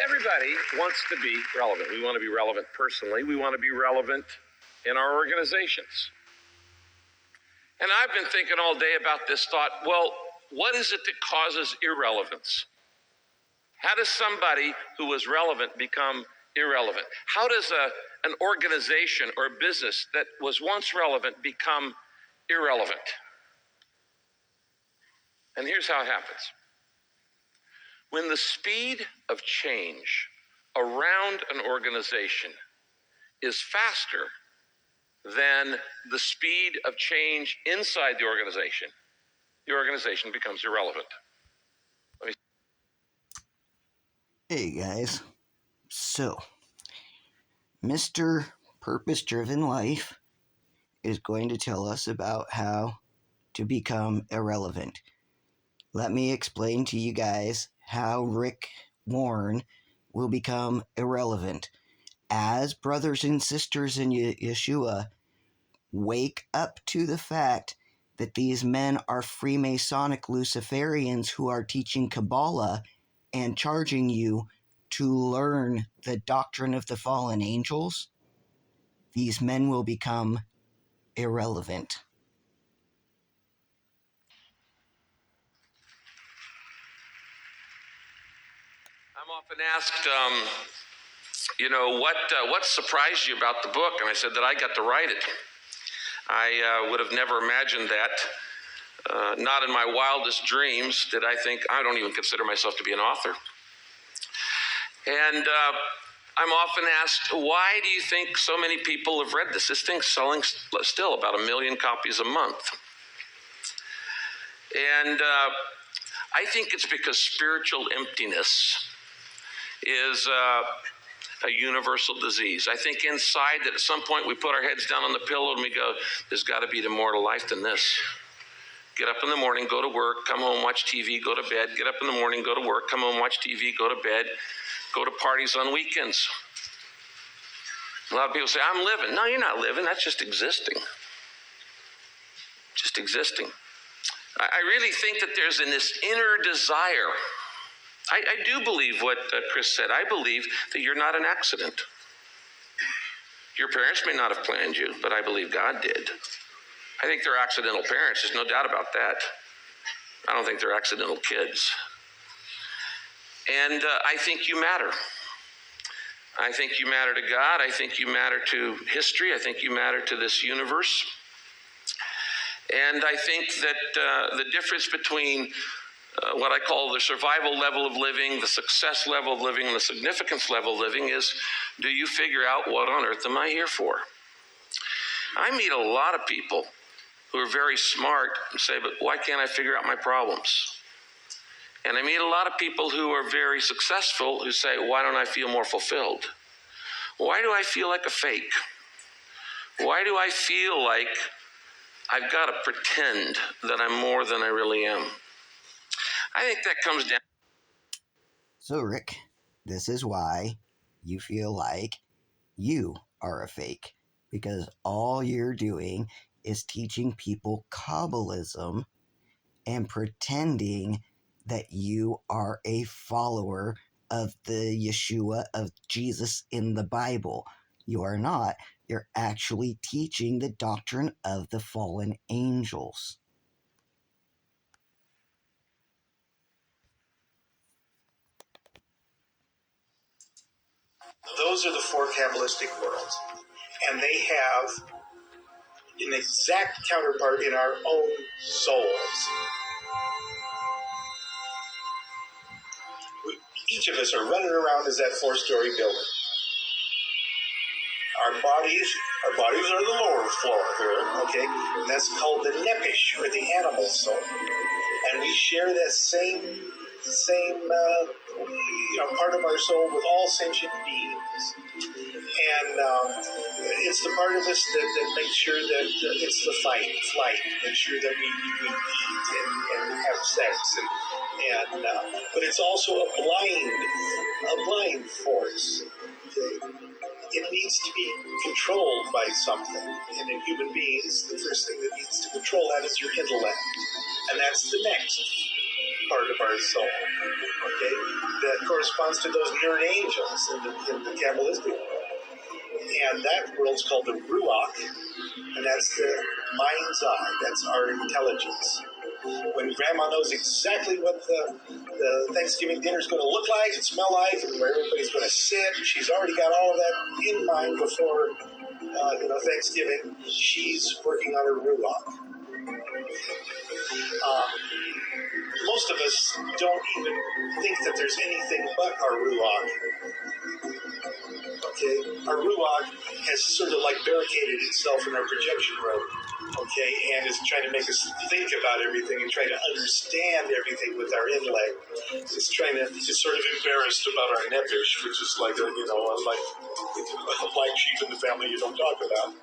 Everybody wants to be relevant. We want to be relevant personally. We want to be relevant in our organizations. And I've been thinking all day about this thought, well, what is it that causes irrelevance? How does somebody who was relevant become irrelevant? How does an organization or a business that was once relevant become irrelevant? And here's how it happens. When the speed of change around an organization is faster than the speed of change inside the organization becomes irrelevant. Hey guys, so Mr. Purpose Driven Life is going to tell us about how to become irrelevant. Let me explain to you guys how Rick Warren will become irrelevant. As brothers and sisters in Yeshua wake up to the fact that these men are Freemasonic Luciferians who are teaching Kabbalah and charging you to learn the doctrine of the fallen angels, these men will become irrelevant. I'm often asked, what surprised you about the book? And I said that I got to write it. I would have never imagined that. Not in my wildest dreams did I think. I don't even consider myself to be an author. And I'm often asked, why do you think so many people have read this? This thing's selling still about 1 million copies a month. And I think it's because spiritual emptiness is a universal disease. I think inside that at some point we put our heads down on the pillow and we go, there's got to be more to life than this. Get up in the morning, go to work, come home, watch TV, go to bed. Get up in the morning, go to work, come home, watch TV, go to bed, go to parties on weekends. A lot of people say, I'm living. No, you're not living. That's just existing. Just existing. I really think that there's this inner desire. I do believe what Chris said. I believe that you're not an accident. Your parents may not have planned you, but I believe God did. I think they're accidental parents. There's no doubt about that. I don't think they're accidental kids. And I think you matter. I think you matter to God. I think you matter to history. I think you matter to this universe. And I think that the difference between what I call the survival level of living, the success level of living, and the significance level of living is, do you figure out what on earth am I here for? I meet a lot of people who are very smart and say, but why can't I figure out my problems? And I meet a lot of people who are very successful who say, why don't I feel more fulfilled? Why do I feel like a fake? Why do I feel like I've got to pretend that I'm more than I really am? I think that comes down. So, Rick, this is why you feel like you are a fake. Because all you're doing is teaching people Kabbalism and pretending that you are a follower of the Yeshua of Jesus in the Bible. You are not. You're actually teaching the doctrine of the fallen angels. Those are the four Kabbalistic worlds. And they have an exact counterpart in our own souls. Each of us are running around as that 4-story building. Our bodies are the lower floor here, okay? And that's called the nepish, or the animal soul. And we share that same part of our soul with all sentient beings. And it's the part of us that makes sure that it's the flight, make sure that we eat and have sex, but it's also a blind force. It needs to be controlled by something. And in human beings, the first thing that needs to control that is your intellect. And that's the next. part of our soul, okay, that corresponds to those nerd angels in the Kabbalistic world. And that world's called the Ruach, and that's the mind's eye, that's our intelligence. When Grandma knows exactly what the Thanksgiving dinner is going to look like and smell like, and where everybody's going to sit, she's already got all of that in mind before Thanksgiving. She's working on her Ruach. Most of us don't even think that there's anything but our Ruach. Okay, our Ruach has sort of like barricaded itself in our projection room, okay, and is trying to make us think about everything and try to understand everything with our intellect. It's sort of embarrassed about our nefesh, which is like a black sheep in the family you don't talk about.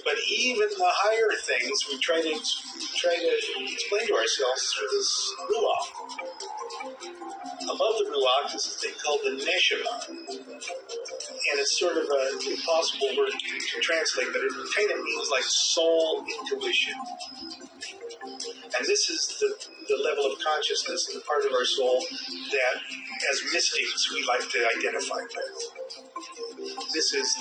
But even the higher things, we try to explain to ourselves through this Ruach. Above the Ruach is a thing called the Neshama. And it's sort of an impossible word to translate, but it kind of means like soul intuition. And this is the level of consciousness and the part of our soul that, as mystics, we like to identify with. This is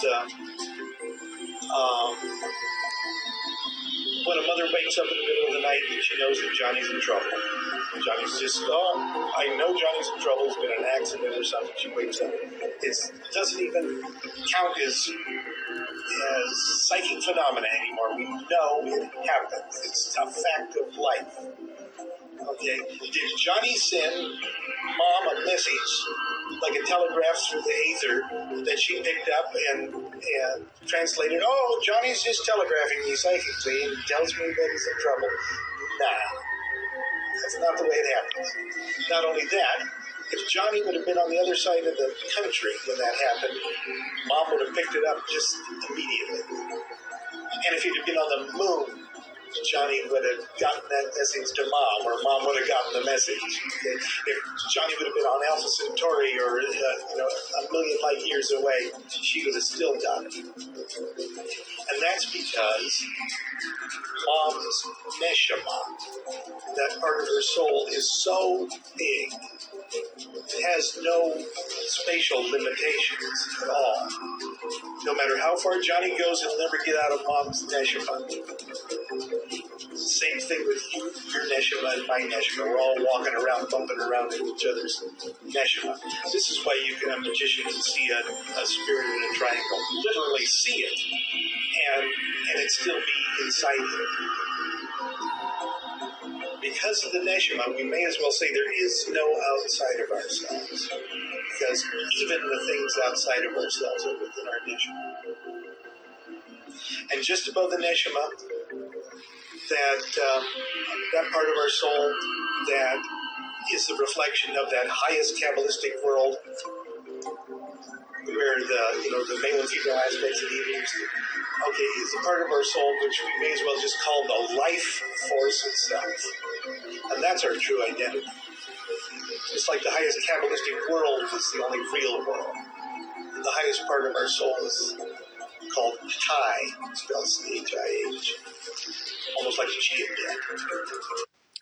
when a mother wakes up in the middle of the night and she knows that Johnny's in trouble. Johnny's I know Johnny's in trouble. It's been an accident or something. She wakes up. It doesn't even count as psychic phenomena anymore. We know it happens. It's a fact of life. Okay. Did Johnny send Mom a message, like a telegraph through the ether, that she picked up and translated? Oh, Johnny's just telegraphing me psychically and tells me that he's in trouble. Nah. That's not the way it happens. Not only that, if Johnny would have been on the other side of the country when that happened, Mom would have picked it up just immediately. And if he'd have been on the moon, Johnny would have gotten that message to Mom, or Mom would have gotten the message. Okay? If Johnny would have been on Alpha Centauri or a million light years away, she would have still gotten it. And that's because Mom's neshama, that part of her soul, is so big. It has no spatial limitations at all. No matter how far Johnny goes, he'll never get out of Mom's neshama. Same thing with you, your neshama and my neshama. We're all walking around, bumping around in each other's neshama. This is why a magician can see a spirit in a triangle, literally see it, and it still be inside him. Because of the neshama, we may as well say there is no outside of ourselves, because even the things outside of ourselves are within our neshama. And just above the neshama, that part of our soul that is the reflection of that highest Kabbalistic world, where the male and female aspects of the evolution, okay, is a part of our soul which we may as well just call the life force itself. And that's our true identity. Just like the highest Kabbalistic world is the only real world, the highest part of our soul is called Chai, spelled C-H-I-H, almost like a chia pet.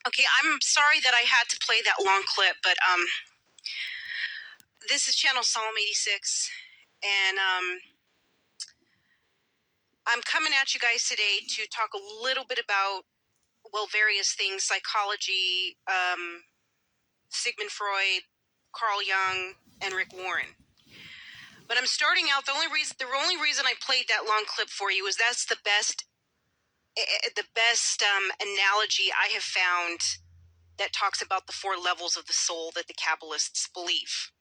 Okay, I'm sorry that I had to play that long clip, but this is channel Psalm 86, and I'm coming at you guys today to talk a little bit about, various things: psychology, Sigmund Freud, Carl Jung, and Rick Warren. But I'm starting out. The only reason I played that long clip for you is that's the best analogy I have found that talks about the 4 levels of the soul that the Kabbalists believe,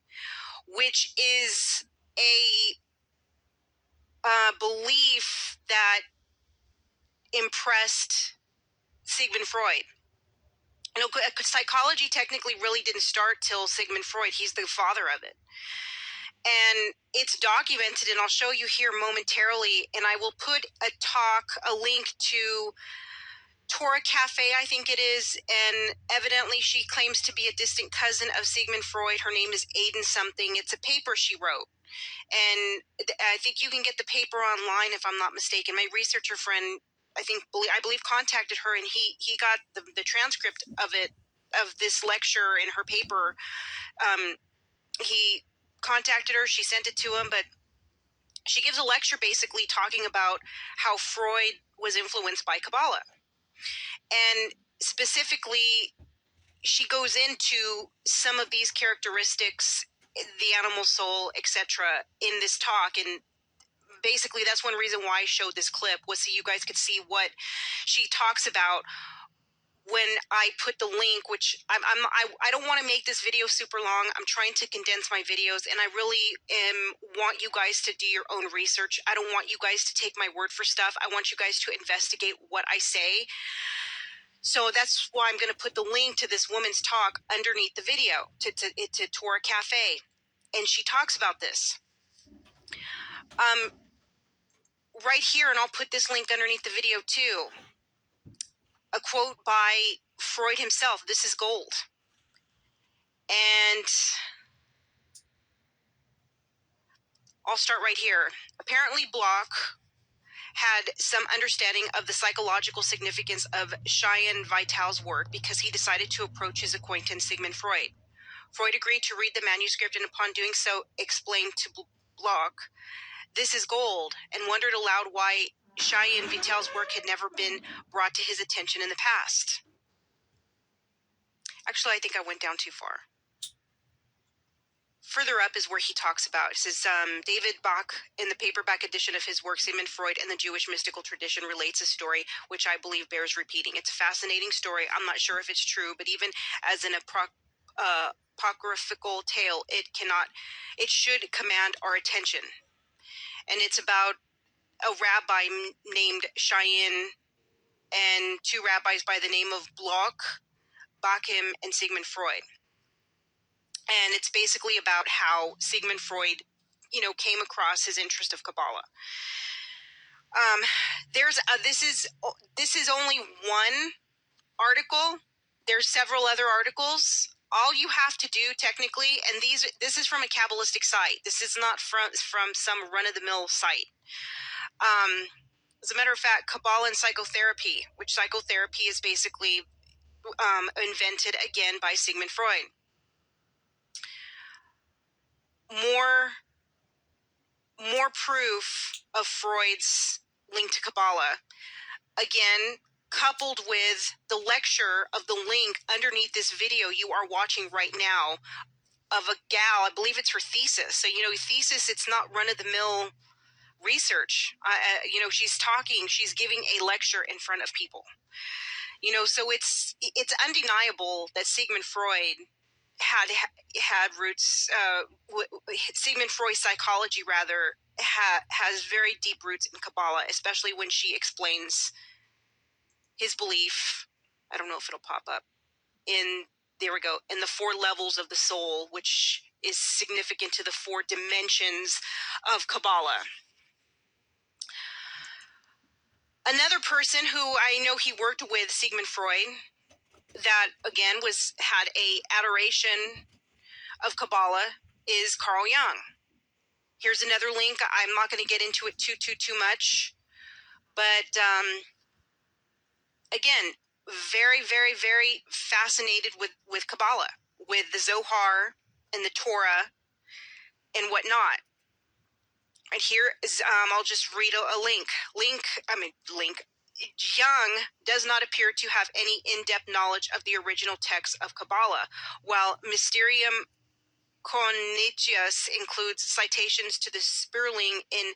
which is a belief that impressed Sigmund Freud. Psychology technically really didn't start till Sigmund Freud. He's the father of it. And it's documented, and I'll show you here momentarily, and I will put a link to Torah Cafe, I think it is, and evidently she claims to be a distant cousin of Sigmund Freud. Her name is Aiden something. It's a paper she wrote, and I think you can get the paper online if I'm not mistaken. My researcher friend, I believe contacted her, and he got the transcript of it of this lecture in her paper. He contacted her, she sent it to him, but she gives a lecture basically talking about how Freud was influenced by Kabbalah. And specifically, she goes into some of these characteristics, the animal soul, etc., in this talk. And basically, that's one reason why I showed this clip, was so you guys could see what she talks about when I put the link, which I don't want to make this video super long. I'm trying to condense my videos, and I really want you guys to do your own research. I don't want you guys to take my word for stuff. I want you guys to investigate what I say. So that's why I'm going to put the link to this woman's talk underneath the video to Torah Cafe, and she talks about this. Right here, and I'll put this link underneath the video too. A quote by Freud himself. This is gold. And I'll start right here. Apparently, Bloch had some understanding of the psychological significance of Cheyenne Vital's work because he decided to approach his acquaintance Sigmund Freud. Freud agreed to read the manuscript, and upon doing so, explained to Bloch, "This is gold," and wondered aloud why Cheyenne Vital's work had never been brought to his attention in the past. Actually, I think I went down too far. Further up is where he talks about, it says, David Bach, in the paperback edition of his work, Sigmund Freud and the Jewish Mystical Tradition, relates a story which I believe bears repeating. It's a fascinating story. I'm not sure if it's true, but even as an apocryphal tale, it should command our attention. And it's about a rabbi named Cheyenne and two rabbis by the name of Bloch, Bachim, and Sigmund Freud. And it's basically about how Sigmund Freud, came across his interest of Kabbalah. This is only one article. There's several other articles. All you have to do technically, and this is from a Kabbalistic site. This is not from some run-of-the-mill site. As a matter of fact, Kabbalah and psychotherapy, which psychotherapy is basically invented again by Sigmund Freud. More proof of Freud's link to Kabbalah. Again, coupled with the lecture of the link underneath this video you are watching right now of a gal, I believe it's her thesis. So, thesis, it's not run-of-the-mill research. She's giving a lecture in front of people. So it's undeniable that Sigmund Freud had roots. Sigmund Freud's psychology, rather, has very deep roots in Kabbalah, especially when she explains his belief. I don't know if it'll pop up in the 4 levels of the soul, which is significant to the 4 dimensions of Kabbalah. Another person who I know he worked with, Sigmund Freud, that again had a adoration of Kabbalah, is Carl Jung. Here's another link. I'm not going to get into it too much, but again, very, very, very fascinated with Kabbalah, with the Zohar and the Torah and whatnot. And here is, I'll just read a link. Jung does not appear to have any in-depth knowledge of the original text of Kabbalah, while Mysterium Cognitius includes citations to the Sperling in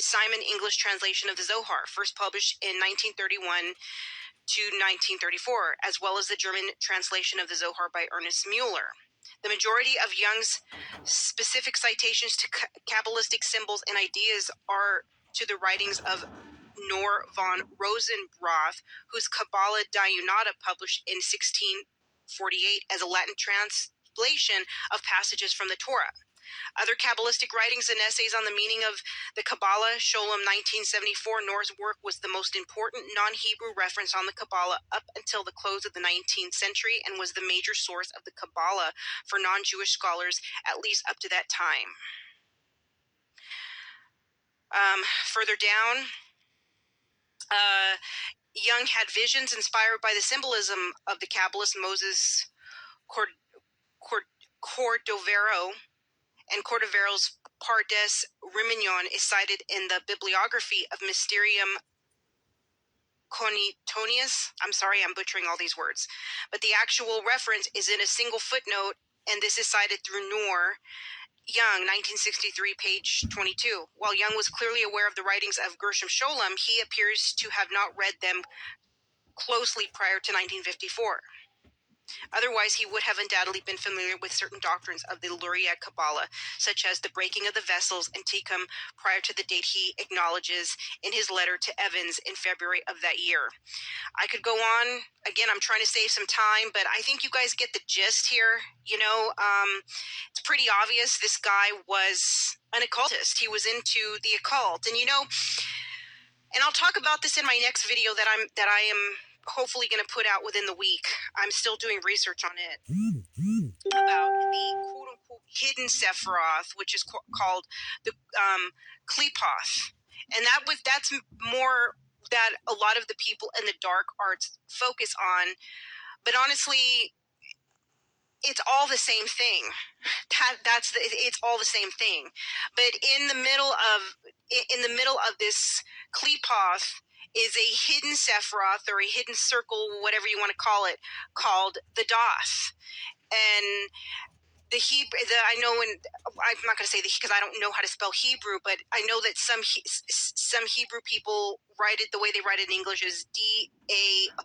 Simon English translation of the Zohar, first published in 1931 to 1934, as well as the German translation of the Zohar by Ernest Müller. The majority of Jung's specific citations to Kabbalistic symbols and ideas are to the writings of Nor von Rosenroth, whose Kabbalah Dayunata, published in 1648 as a Latin translation of passages from the Torah. Other Kabbalistic writings and essays on the meaning of the Kabbalah, Sholem 1974, Nor's work was the most important non-Hebrew reference on the Kabbalah up until the close of the 19th century and was the major source of the Kabbalah for non-Jewish scholars, at least up to that time. Further down, Jung had visions inspired by the symbolism of the Kabbalist Moses Cordovero, and Cordovero's Pardes Rimignon is cited in the bibliography of Mysterium Conitonius. I'm sorry, I'm butchering all these words, but the actual reference is in a single footnote, and this is cited through Noor Young, 1963, page 22. While Young was clearly aware of the writings of Gershom Scholem, he appears to have not read them closely prior to 1954. Otherwise, he would have undoubtedly been familiar with certain doctrines of the Luria Kabbalah, such as the breaking of the vessels and Tikkun prior to the date he acknowledges in his letter to Evans in February of that year. I could go on. Again, I'm trying to save some time, but I think you guys get the gist here. It's pretty obvious this guy was an occultist. He was into the occult, and and I'll talk about this in my next video that I am hopefully going to put out within the week. I'm still doing research on it about the quote unquote hidden Sephiroth, which is called the Klepoth, and that's more that a lot of the people in the dark arts focus on. But honestly, it's all the same thing. It's all the same thing. But in the middle of this Klepoth is a hidden Sephiroth, or a hidden circle, whatever you want to call it, called the Doth. And the Hebrew, I know, and I'm not going to say the because I don't know how to spell Hebrew, but I know that some Hebrew people write it the way they write it in English is D-A'-AT,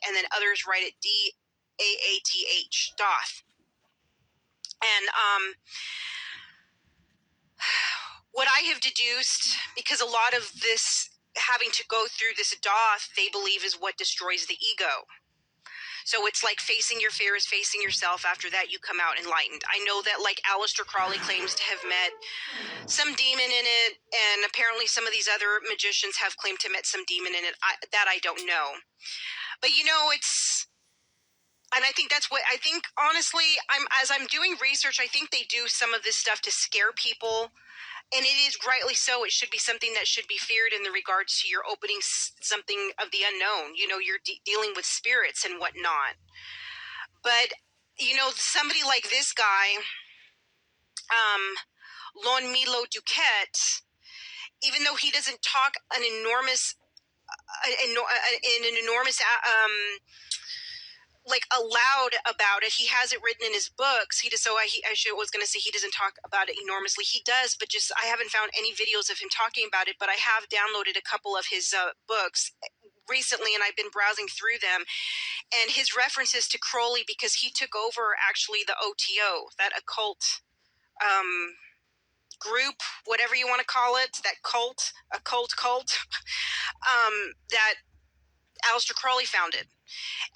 and then others write it D-A-A-T-H, Doth. And what I have deduced, because a lot of this having to go through this Doth, they believe is what destroys the ego. So it's like facing your fears, facing yourself. After that, you come out enlightened. I know that, like, Aleister Crowley claims to have met some demon in it, and apparently some of these other magicians have claimed to met some demon in it. That I don't know. But and I think that's what I think. Honestly, as I'm doing research, I think they do some of this stuff to scare people. And it is rightly so. It should be something that should be feared in the regards to your opening something of the unknown. You're dealing with spirits and whatnot. But, somebody like this guy, Lon Milo Duquette, even though he doesn't talk an enormous aloud about it. He has it written in his books. He doesn't talk about it enormously. He does, but just I haven't found any videos of him talking about it. But I have downloaded a couple of his books recently, and I've been browsing through them. And his references to Crowley, because he took over actually the OTO, that occult group, whatever you want to call it, that cult that Aleister Crowley founded.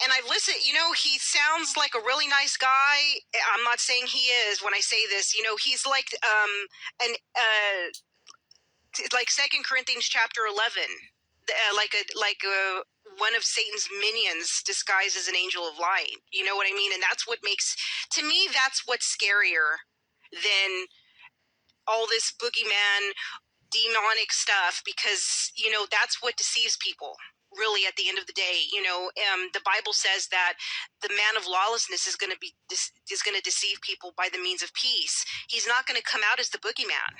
And I've listened, he sounds like a really nice guy. I'm not saying he is when I say this. He's like like 2 Corinthians chapter 11, one of Satan's minions disguised as an angel of light. You know what I mean? And that's what makes, to me, that's what's scarier than all this boogeyman demonic stuff, because that's what deceives people. Really, at the end of the day, the Bible says that the man of lawlessness is going to deceive people by the means of peace. He's not going to come out as the boogeyman,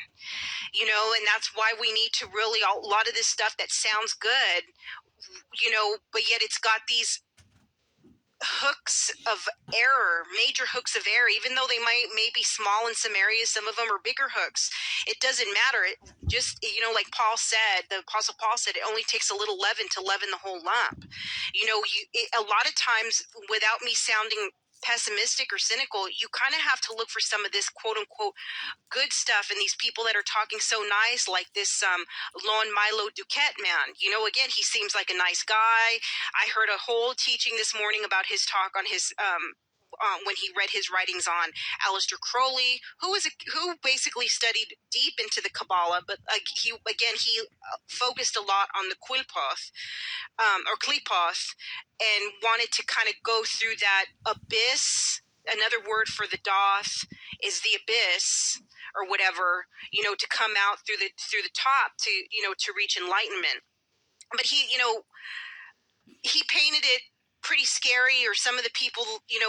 and that's why we need to really, a lot of this stuff that sounds good, but yet it's got these hooks of error, major hooks of error, even though they may be small in some areas. Some of them are bigger hooks. It doesn't matter. It just, like Paul said, the Apostle Paul said, it only takes a little leaven to leaven the whole lump. A lot of times, without me sounding pessimistic or cynical, you kind of have to look for some of this quote unquote good stuff in these people that are talking so nice, like this Lon Milo Duquette man. Again, he seems like a nice guy. I heard a whole teaching this morning about his talk on his when he read his writings on Aleister Crowley, who basically studied deep into the Kabbalah, but he focused a lot on the Qilpoth, or Klepoth, and wanted to kind of go through that abyss. Another word for the Doth is the abyss, or whatever, to come out through the top to reach enlightenment. but he painted it pretty scary, or some of the people,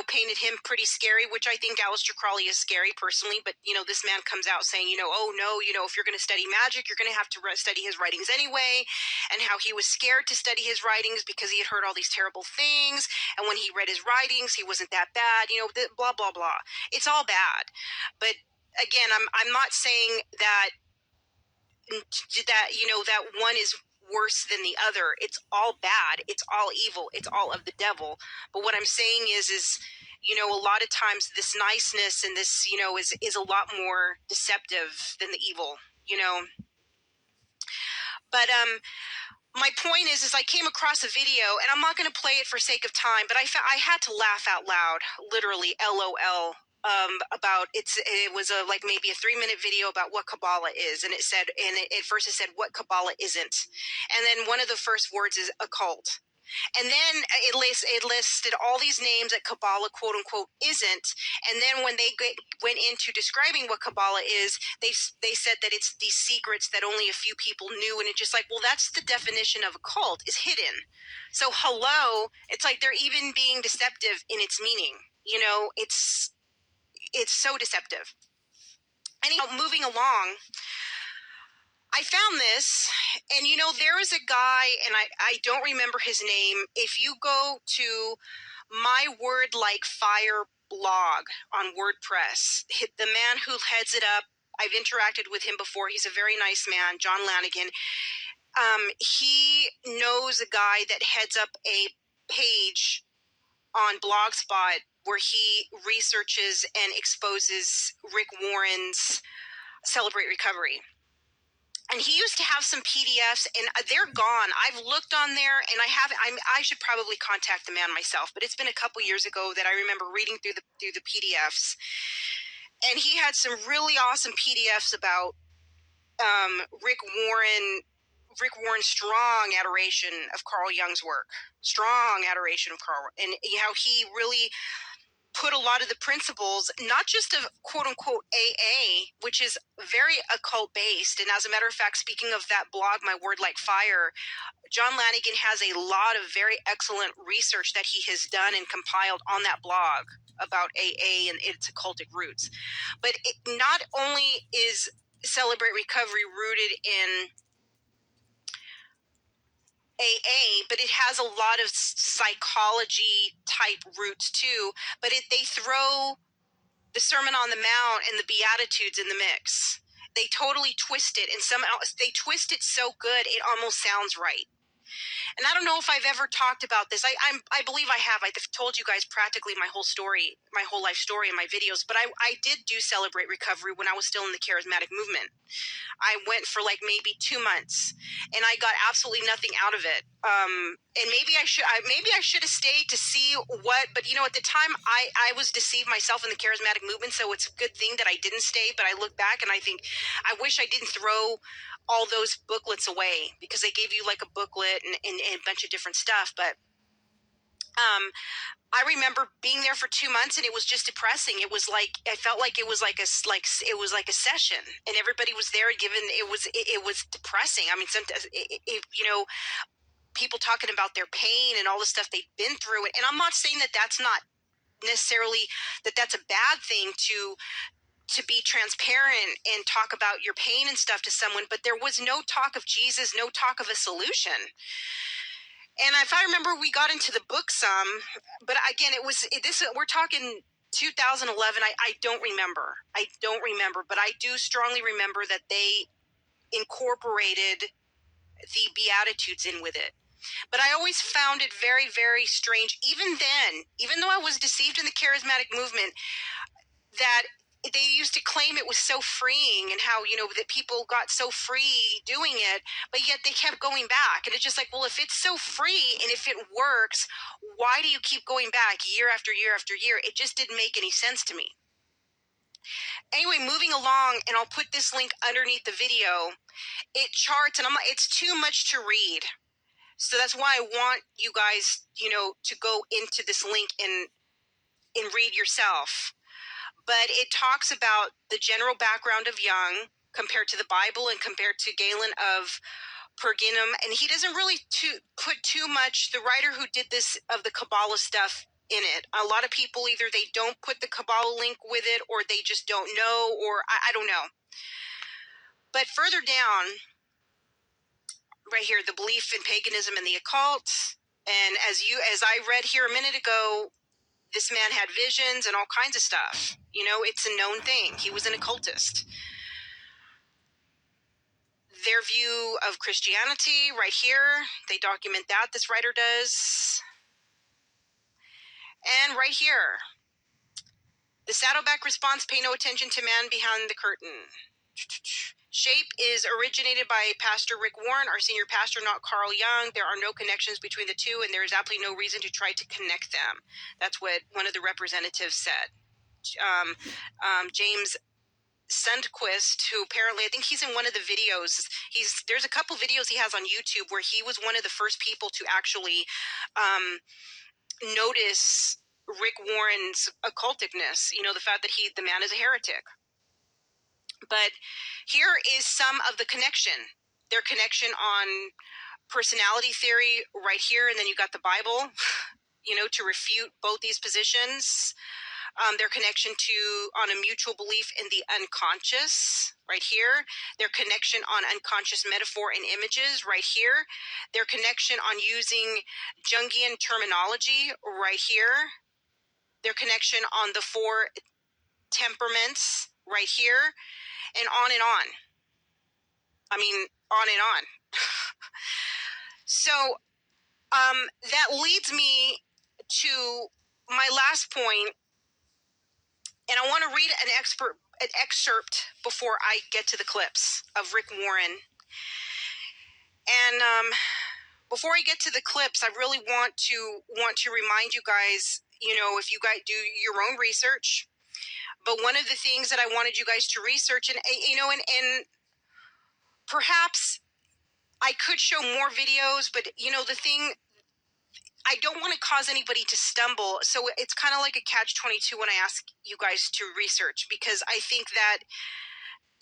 painted him pretty scary, which I think Aleister Crowley is scary personally. But, this man comes out saying, oh no, if you're going to study magic, you're going to have to study his writings anyway, and how he was scared to study his writings because he had heard all these terrible things. And when he read his writings, he wasn't that bad, blah, blah, blah. It's all bad. But again, I'm not saying that that one is worse than the other. It's all bad. It's all evil. It's all of the devil. But what I'm saying is a lot of times this niceness and this, is a lot more deceptive than the evil, But my point is I came across a video, and I'm not going to play it for sake of time, but I had to laugh out loud, literally, LOL. About it was like maybe a 3-minute video about what Kabbalah is, and it said, at first it said what Kabbalah isn't, and then one of the first words is occult, and then it listed all these names that Kabbalah quote unquote isn't, and then when they went into describing what Kabbalah is, they said that it's these secrets that only a few people knew, and it's just like, well, that's the definition of occult, is hidden. So hello, it's like they're even being deceptive in its meaning. It's so deceptive. Anyhow, moving along, I found this, and there is a guy, and I don't remember his name. If you go to My Word Like Fire blog on WordPress, the man who heads it up, I've interacted with him before. He's a very nice man, John Lanigan. He knows a guy that heads up a page on Blogspot where he researches and exposes Rick Warren's Celebrate Recovery. And he used to have some PDFs, and they're gone. I've looked on there, and I should probably contact the man myself, but it's been a couple years ago that I remember reading through the PDFs. And he had some really awesome PDFs about Rick Warren's strong adoration of Carl Jung's work, strong adoration of Carl, and how he really put a lot of the principles, not just of quote unquote AA, which is very occult based. And as a matter of fact, speaking of that blog, My Word Like Fire, John Lanigan has a lot of very excellent research that he has done and compiled on that blog about AA and its occultic roots. But not only is Celebrate Recovery rooted in AA, but it has a lot of psychology type roots too. But they throw the Sermon on the Mount and the Beatitudes in the mix. They totally twist it, and they twist it so good it almost sounds right. And I don't know if I've ever talked about this. I believe I have. I've told you guys practically my whole story, my whole life story in my videos. But I did do Celebrate Recovery when I was still in the charismatic movement. I went for like maybe 2 months, and I got absolutely nothing out of it. And maybe I should have stayed to see what. But at the time I was deceived myself in the charismatic movement, so it's a good thing that I didn't stay. But I look back and I think I wish I didn't throw all those booklets away, because they gave you like a booklet and a bunch of different stuff. But I remember being there for 2 months, and it was just depressing. It was like, I felt like it was like a session, and everybody was there given. It was depressing. I mean, sometimes people talking about their pain and all the stuff they've been through, and I'm not saying that that's not necessarily that's a bad thing to be transparent and talk about your pain and stuff to someone, but there was no talk of Jesus, no talk of a solution. And if I remember, we got into the book some, but again, we're talking 2011. I don't remember, but I do strongly remember that they incorporated the Beatitudes in with it. But I always found it very, very strange, even then, even though I was deceived in the charismatic movement, that they used to claim it was so freeing, and how, that people got so free doing it, but yet they kept going back. And it's just like, well, if it's so free and if it works, why do you keep going back year after year after year? It just didn't make any sense to me. Anyway, moving along, and I'll put this link underneath the video. It charts, and it's too much to read. So that's why I want you guys, to go into this link and read yourself. But it talks about the general background of Jung compared to the Bible and compared to Galen of Perginum, and he doesn't really put too much. The writer who did this of the Kabbalah stuff in it. A lot of people either they don't put the Kabbalah link with it, or they just don't know, or I don't know. But further down, right here, the belief in paganism and the occult. And as I read here a minute ago, this man had visions and all kinds of stuff. You know, it's a known thing. He was an occultist. Their view of Christianity, right here, they document that, this writer does. And right here, the Saddleback response, pay no attention to man behind the curtain. Shape is originated by Pastor Rick Warren, our senior pastor, not Carl Young. There are no connections between the two, and there is absolutely no reason to try to connect them. That's what one of the representatives said. James Sundquist, who apparently, I think he's in one of the videos. There's a couple videos he has on YouTube where he was one of the first people to actually notice Rick Warren's occulticness. You know, the fact that the man is a heretic. But here is some of the connection. Their connection on personality theory right here, and then you got the Bible, you know, to refute both these positions. Their connection on a mutual belief in the unconscious right here. Their connection on unconscious metaphor and images right here. Their connection on using Jungian terminology right here. Their connection on the 4 temperaments right here, and on and on. I mean, on and on. So that leads me to my last point, and I want to read an excerpt before I get to the clips of Rick Warren. And before I get to the clips, I really want to remind you guys, you know, if you guys do your own research. But one of the things that I wanted you guys to research, and you know, and perhaps I could show more videos, but you know, the thing, I don't want to cause anybody to stumble. So it's kind of like a catch-22 when I ask you guys to research, because I think that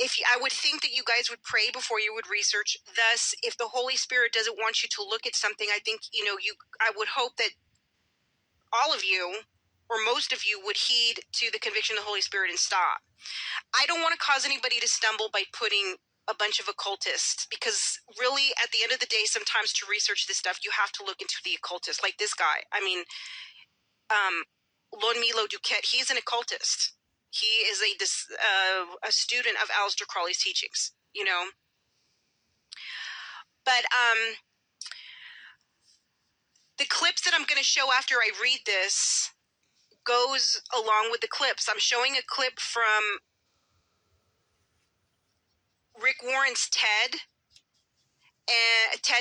I would think that you guys would pray before you would research. Thus, if the Holy Spirit doesn't want you to look at something, I think, you know, I would hope that all of you, or most of you, would heed to the conviction of the Holy Spirit and stop. I don't want to cause anybody to stumble by putting a bunch of occultists, because really, at the end of the day, sometimes to research this stuff, you have to look into the occultists. Like this guy, I mean, Lon Milo Duquette, he's an occultist. He is a student of Aleister Crowley's teachings, you know. But the clips that I'm going to show after I read this goes along with the clips. I'm showing a clip from Rick Warren's TED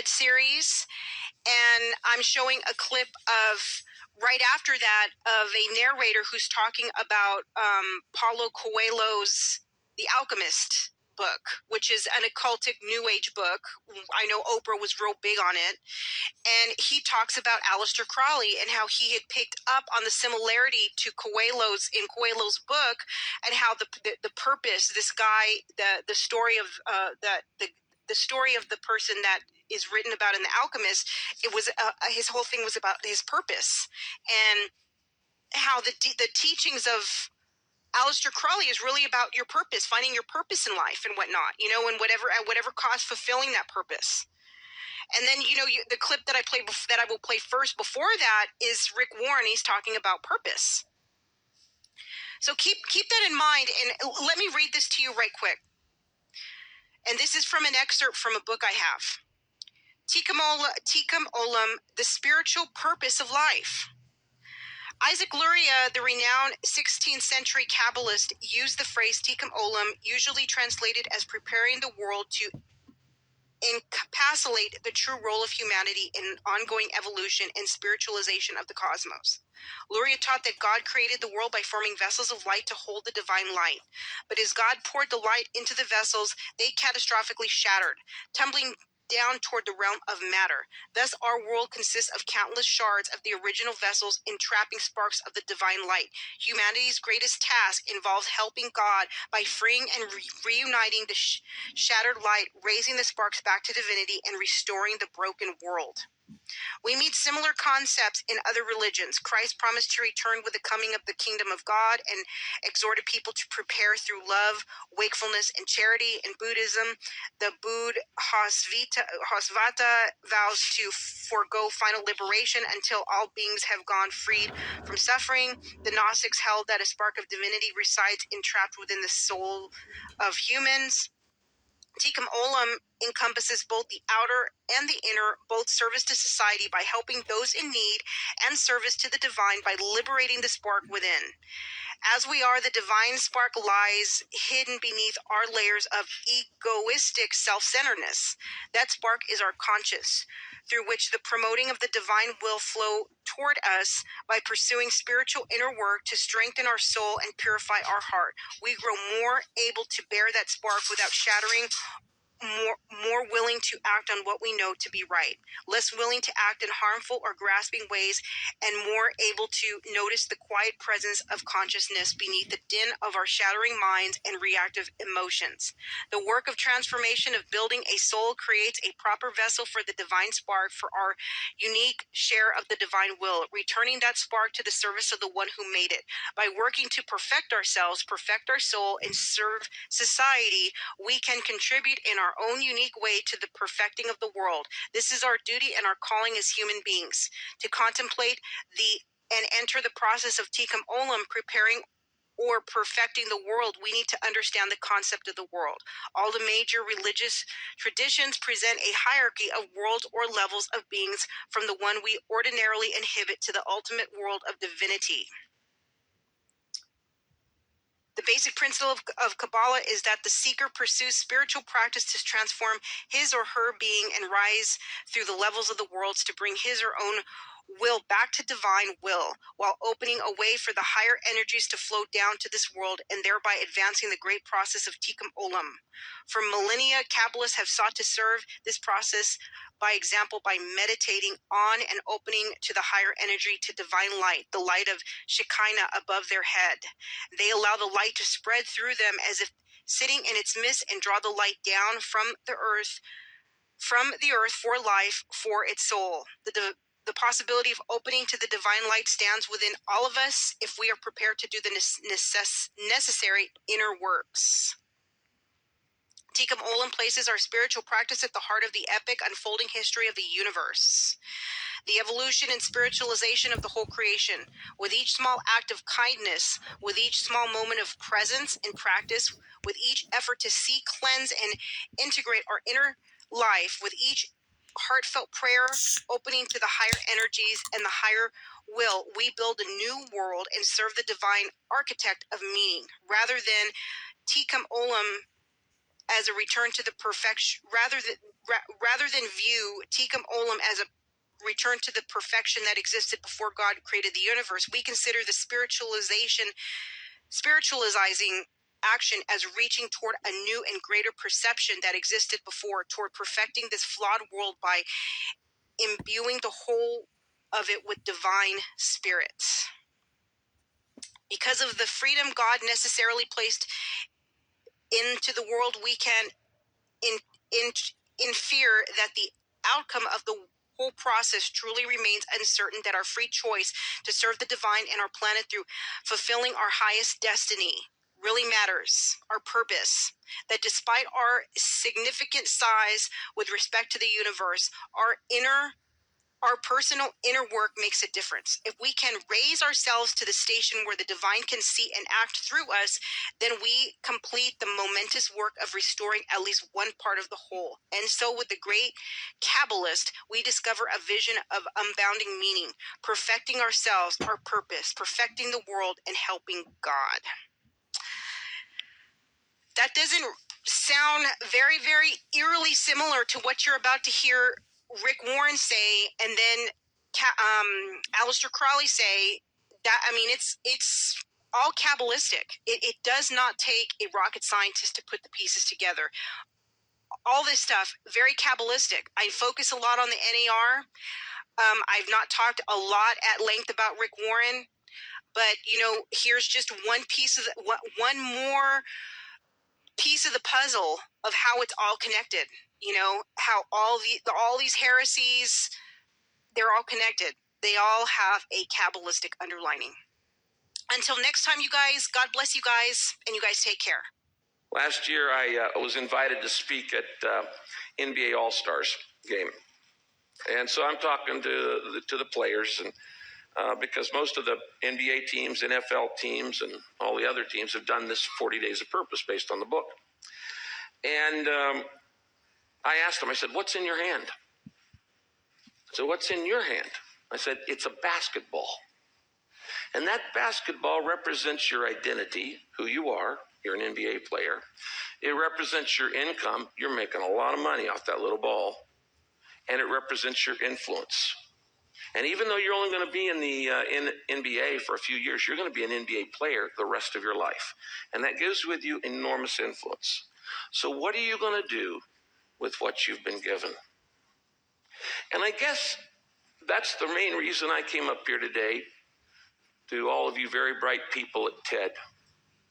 series, and I'm showing a clip of right after that of a narrator who's talking about Paulo Coelho's The Alchemist book, which is an occultic New Age book. I know Oprah was real big on it. And he talks about Aleister Crowley and how he had picked up on the similarity to Coelho's book, and how the purpose, this guy, the story of the story of the person that is written about in The Alchemist, it was his whole thing was about his purpose, and how the teachings of Aleister Crowley is really about your purpose, finding your purpose in life and whatnot, you know, and at whatever cost, fulfilling that purpose. And then, you know, the clip that I will play first before that is Rick Warren. He's talking about purpose. So keep that in mind, and let me read this to you right quick. And this is from an excerpt from a book I have. Tikkun Olam, The Spiritual Purpose of Life. Isaac Luria, the renowned 16th century Kabbalist, used the phrase Tikkun Olam, usually translated as preparing the world, to encapsulate the true role of humanity in ongoing evolution and spiritualization of the cosmos. Luria taught that God created the world by forming vessels of light to hold the divine light. But as God poured the light into the vessels, they catastrophically shattered, tumbling down toward the realm of matter. Thus, our world consists of countless shards of the original vessels entrapping sparks of the divine light. Humanity's greatest task involves helping God by freeing and reuniting the shattered light, raising the sparks back to divinity, and restoring the broken world. We meet similar concepts in other religions. Christ promised to return with the coming of the kingdom of God and exhorted people to prepare through love, wakefulness, and charity. In Buddhism, the Buddhasvata vows to forego final liberation until all beings have gone freed from suffering. The Gnostics held that a spark of divinity resides entrapped within the soul of humans. Tikkun Olam encompasses both the outer and the inner, both service to society by helping those in need and service to the divine by liberating the spark within. As we are, the divine spark lies hidden beneath our layers of egoistic self-centeredness. That spark is our conscience, through which the promoting of the divine will flow toward us by pursuing spiritual inner work to strengthen our soul and purify our heart. We grow more able to bear that spark without shattering, more willing to act on what we know to be right, less willing to act in harmful or grasping ways, and more able to notice the quiet presence of consciousness beneath the din of our shattering minds and reactive emotions. The work of transformation of building a soul creates a proper vessel for the divine spark, for our unique share of the divine will, returning that spark to the service of the one who made it. By working to perfect ourselves, perfect our soul, and serve society, we can contribute in our own unique way to the perfecting of the world. This is our duty and our calling as human beings. To contemplate and enter the process of Tikkun Olam, preparing or perfecting the world, we need to understand the concept of the world. All the major religious traditions present a hierarchy of worlds or levels of beings, from the one we ordinarily inhabit to the ultimate world of divinity. The basic principle of Kabbalah is that the seeker pursues spiritual practice to transform his or her being and rise through the levels of the worlds to bring his or own will back to divine will, while opening a way for the higher energies to flow down to this world and thereby advancing the great process of Tikkun Olam. For millennia, Kabbalists have sought to serve this process by example by meditating on and opening to the higher energy, to divine light, the light of Shekinah above their head. They allow the light to spread through them as if sitting in its midst, and draw the light down from the earth for life, for its soul. The possibility of opening to the divine light stands within all of us if we are prepared to do the necessary inner works. Tikkun Olam places our spiritual practice at the heart of the epic unfolding history of the universe, the evolution and spiritualization of the whole creation. With each small act of kindness, with each small moment of presence and practice, with each effort to see, cleanse, and integrate our inner life, with each heartfelt prayer opening to the higher energies and the higher will, we build a new world and serve the divine architect of meaning. Rather than view Tikkun Olam as a return to the perfection that existed before God created the universe, we consider the spiritualizing action as reaching toward a new and greater perception that existed before, toward perfecting this flawed world by imbuing the whole of it with divine spirits. Because of the freedom God necessarily placed into the world, we can infer that the outcome of the whole process truly remains uncertain, that our free choice to serve the divine and our planet through fulfilling our highest destiny really matters, our purpose, that despite our significant size with respect to the universe, our personal inner work makes a difference. If we can raise ourselves to the station where the divine can see and act through us, then we complete the momentous work of restoring at least one part of the whole. And so with the great Kabbalist, we discover a vision of unbounding meaning, perfecting ourselves, our purpose, perfecting the world, and helping God. That doesn't sound very, very eerily similar to what you're about to hear Rick Warren say, and then Aleister Crowley say. That, I mean, it's all Kabbalistic. It does not take a rocket scientist to put the pieces together. all this stuff, very Kabbalistic. I focus a lot on the NAR. I've not talked a lot at length about Rick Warren, but here's just one piece of one more piece of the puzzle of how it's all connected. How all these heresies, they're all connected. They all have a Kabbalistic underlining. Until next time, you guys, God bless you guys, and you guys take care. Last year, I was invited to speak at NBA All-Stars game. And so I'm talking to the players, and because most of the NBA teams, NFL teams, and all the other teams have done this 40 Days of Purpose based on the book. And I asked them, I said, what's in your hand? So what's in your hand? I said, it's a basketball. And that basketball represents your identity, who you are. You're an NBA player. It represents your income. You're making a lot of money off that little ball. And it represents your influence. And even though you're only going to be in the NBA for a few years, you're going to be an NBA player the rest of your life. And that gives with you enormous influence. So what are you going to do with what you've been given? And I guess that's the main reason I came up here today to all of you very bright people at TED,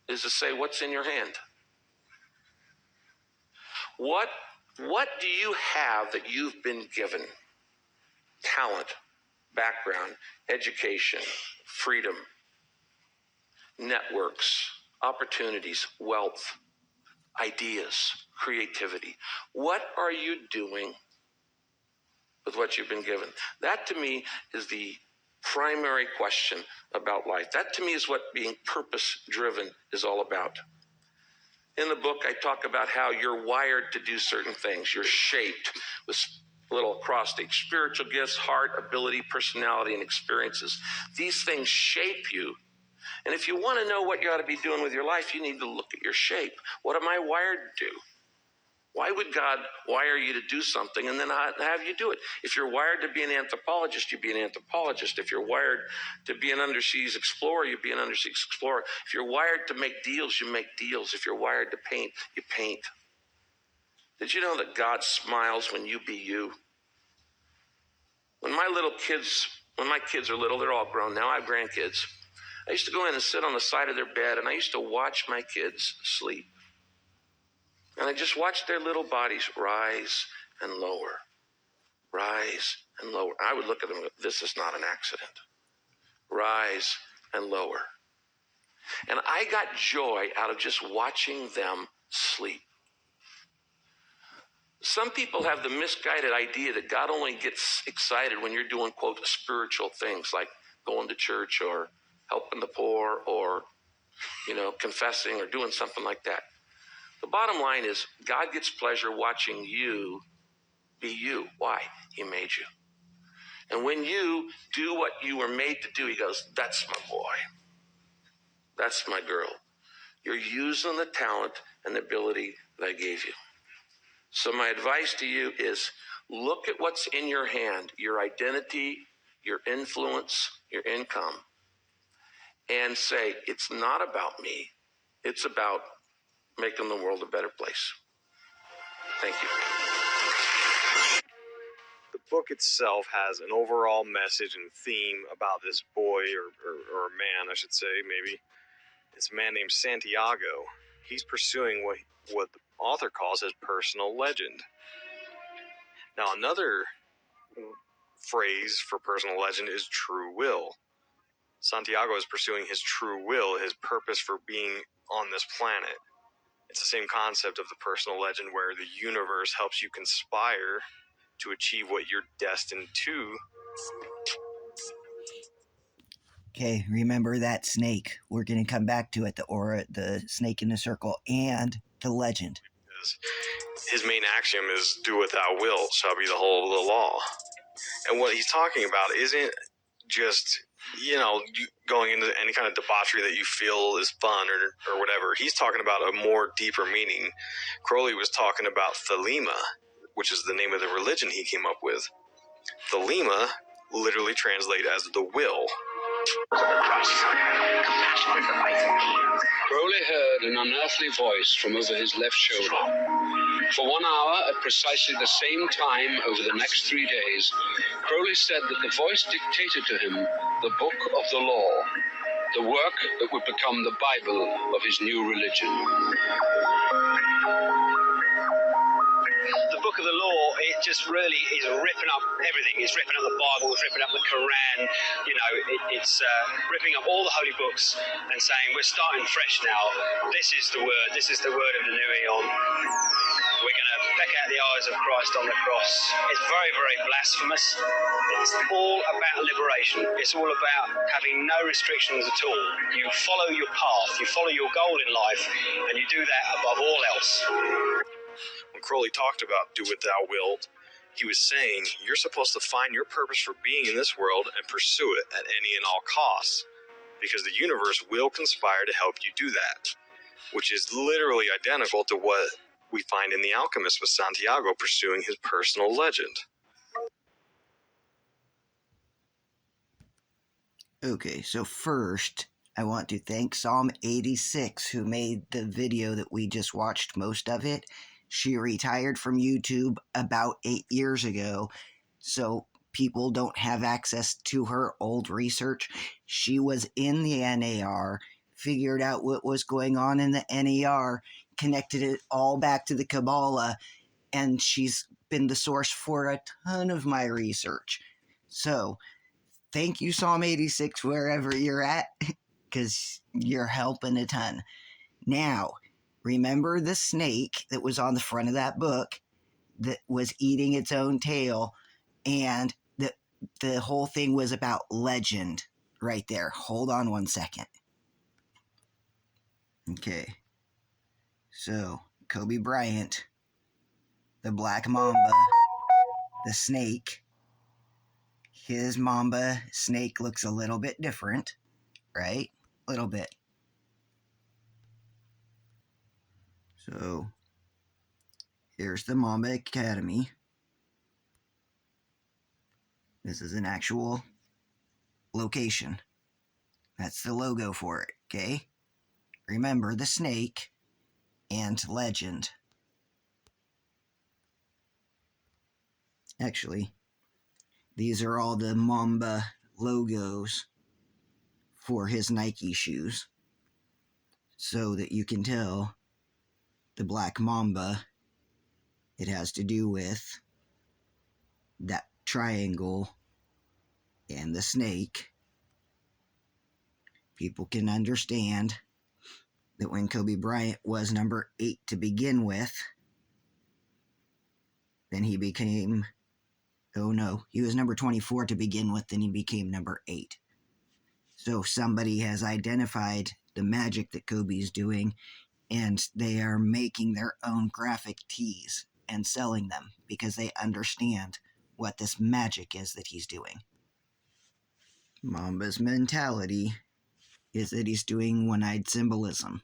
is to say, what's in your hand? What do you have that you've been given? Talent, background, education, freedom, networks, opportunities, wealth, ideas, creativity. What are you doing with what you've been given? That to me is the primary question about life. That to me is what being purpose-driven is all about. In the book, I talk about how you're wired to do certain things. You're shaped with little acrostic: spiritual gifts, heart, ability, personality, and experiences. These things shape you. And if you want to know what you ought to be doing with your life, you need to look at your shape. What am I wired to do? Why would God wire you to do something and then have you do it? If you're wired to be an anthropologist, you be an anthropologist. If you're wired to be an underseas explorer, you be an underseas explorer. If you're wired to make deals, you make deals. If you're wired to paint, you paint. Did you know that God smiles when you be you? When my kids are little, they're all grown now, I have grandkids. I used to go in and sit on the side of their bed, and I used to watch my kids sleep. And I just watched their little bodies rise and lower, rise and lower. I would look at them and go, this is not an accident. Rise and lower. And I got joy out of just watching them sleep. Some people have the misguided idea that God only gets excited when you're doing, quote, spiritual things like going to church or helping the poor or, confessing or doing something like that. The bottom line is God gets pleasure watching you be you. Why? He made you. And when you do what you were made to do, he goes, that's my boy. That's my girl. You're using the talent and the ability that I gave you. So my advice to you is look at what's in your hand, your identity, your influence, your income, and say, it's not about me. It's about making the world a better place. Thank you. The book itself has an overall message and theme about this boy, or man, I should say, maybe. It's a man named Santiago. He's pursuing what the author calls his personal legend. Now, another phrase for personal legend is true will. Santiago is pursuing his true will, his purpose for being on this planet. It's the same concept of the personal legend where the universe helps you conspire to achieve what you're destined to. Okay, remember that snake. We're going to come back to it, the snake in the circle, and the legend. His main axiom is do what thou wilt shall be the whole of the law. And what he's talking about isn't just, going into any kind of debauchery that you feel is fun or whatever. He's talking about a more deeper meaning. Crowley was talking about Thelema, which is the name of the religion he came up with. Thelema literally translates as the will. Crowley heard an unearthly voice from over his left shoulder. For 1 hour at precisely the same time over the next 3 days, Crowley said that the voice dictated to him the book of the law, the work that would become the Bible of his new religion. The book of the law, it just really is ripping up everything. It's ripping up the Bible, it's ripping up the Quran, you know, it's ripping up all the holy books and saying, we're starting fresh now. This is the word of the new eon. We're going to peck out the eyes of Christ on the cross. It's very, very blasphemous. It's all about liberation. It's all about having no restrictions at all. You follow your path, you follow your goal in life, and you do that above all else. When Crowley talked about do what thou wilt, he was saying you're supposed to find your purpose for being in this world and pursue it at any and all costs, because the universe will conspire to help you do that, which is literally identical to what we find in The Alchemist with Santiago pursuing his personal legend. Okay, so first, I want to thank Psalm 86, who made the video that we just watched most of it. She retired from YouTube about 8 years ago, so people don't have access to her old research. She was in the NAR, figured out what was going on in the NAR, connected it all back to the Kabbalah, and she's been the source for a ton of my research. So, thank you, Psalm 86, wherever you're at, because you're helping a ton. Now, remember the snake that was on the front of that book that was eating its own tail, and the whole thing was about legend right there. Hold on one second. Okay. So, Kobe Bryant, the black mamba, the snake. His mamba snake looks a little bit different, right? A little bit. So, here's the Mamba Academy. This is an actual location. That's the logo for it, okay? Remember the snake and legend. Actually, these are all the Mamba logos for his Nike shoes, so that you can tell the black mamba, it has to do with that triangle and the snake. People can understand that when Kobe Bryant was number 8 to begin with, then he became, oh no, he was number 24 to begin with, then he became number 8. So somebody has identified the magic that Kobe's doing, and they are making their own graphic tees and selling them because they understand what this magic is that he's doing. Mamba's mentality is that he's doing one-eyed symbolism,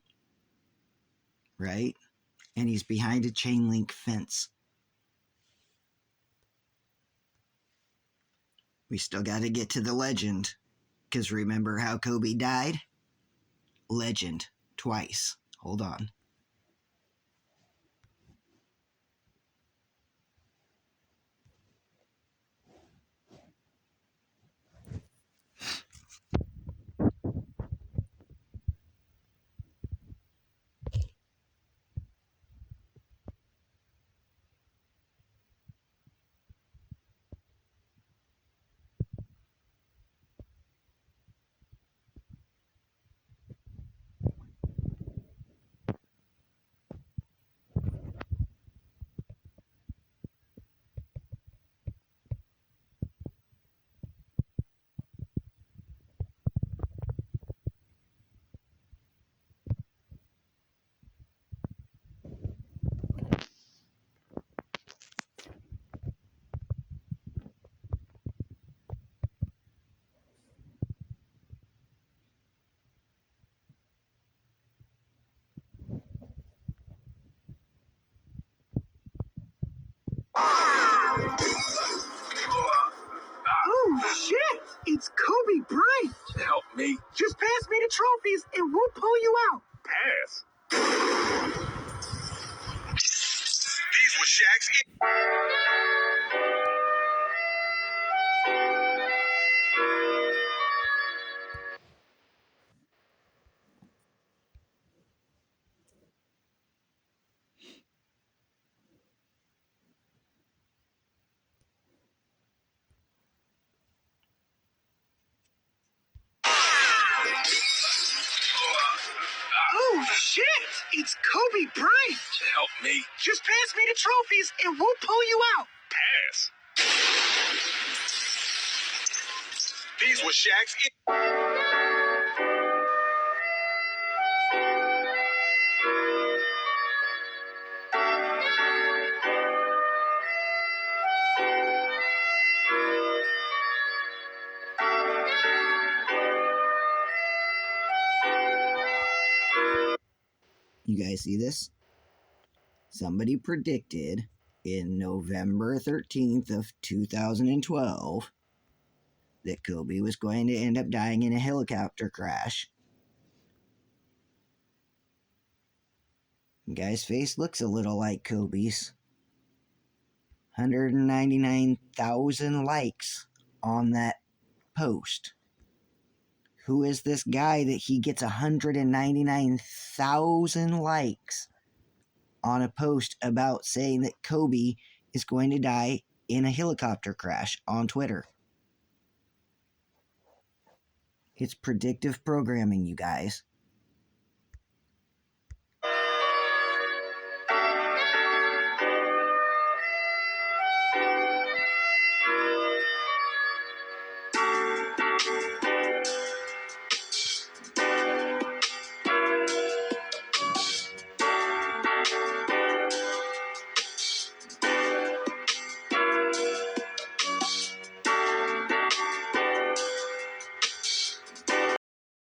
right? And he's behind a chain link fence. We still got to get to the legend, because remember how Kobe died? Legend, twice. Hold on. Oh, shit! It's Kobe Bryant! Help me. Just pass me the trophies and we'll pull you out. Pass. Kobe Bryant. To help me Just pass me the trophies and we'll pull you out. pass. These were Shaq's. You guys see this? Somebody predicted in November 13th of 2012 that Kobe was going to end up dying in a helicopter crash. The guy's face looks a little like Kobe's. 199,000 likes on that post. Who is this guy that he gets 199,000 likes on a post about saying that Kobe is going to die in a helicopter crash on Twitter? It's predictive programming, you guys.